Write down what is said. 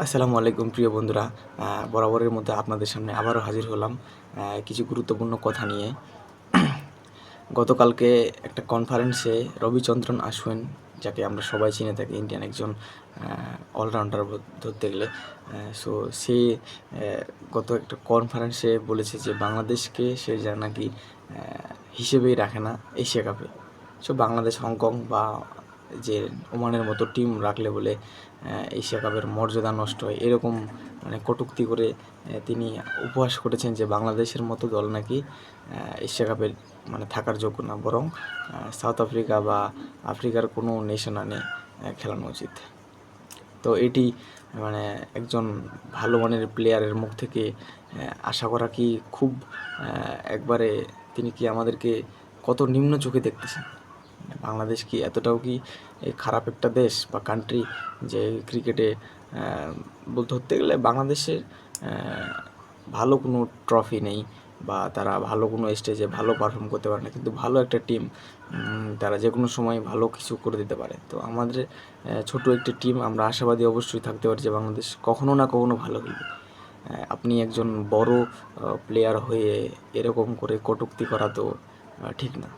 আসসালামু আলাইকুম প্রিয় বন্ধুরা। বরাবরের মতো আপনাদের সামনে আবারও হাজির হলাম কিছু গুরুত্বপূর্ণ কথা নিয়ে। গতকালকে একটা কনফারেন্সে রবিচন্দ্রন আশ্বিন, যাকে আমরা সবাই চিনে থাকি, ইন্ডিয়ান একজন অলরাউন্ডার ধরতে গেলে। সো সে গত একটা কনফারেন্সে বলেছে যে বাংলাদেশকে সে যা নাকি হিসেবেই রাখে না এশিয়া কাপে। সো বাংলাদেশ, হংকং বা যে ওমানের মতো টিম রাখলে বলে এশিয়া কাপের মর্যাদা নষ্ট হয়, এরকম মানে কটূক্তি করে তিনি উপহাস করেছেন যে বাংলাদেশের মতো দল নাকি এশিয়া কাপের মানে থাকার যোগ্য না, বরং সাউথ আফ্রিকা বা আফ্রিকার কোনো নেশন আনে খেলানো উচিত। তো এটি মানে একজন ভালো মানের প্লেয়ারের মুখ থেকে আশা করা কি খুব একবারে, তিনি কি আমাদেরকে কত নিম্ন চোখে দেখতেছেন? বাংলাদেশ কি এতটাও কি খারাপ একটা দেশ বা কান্ট্রি যে ক্রিকেটে ধরতে গেলে বাংলাদেশের ভালো কোনো ট্রফি নেই বা তারা ভালো কোনো স্টেজে ভালো পারফর্ম করতে পারে না, কিন্তু ভালো একটা টিম, তারা যে কোনো সময় ভালো কিছু করে দিতে পারে। তো আমাদের ছোট একটি টিম, আমরা আশাবাদী অবশ্যই থাকতে পারি যে বাংলাদেশ কখনো না কখনো ভালো খেলবে। আপনি একজন বড় প্লেয়ার হয়ে এরকম করে কটূক্তি করা তো ঠিক না।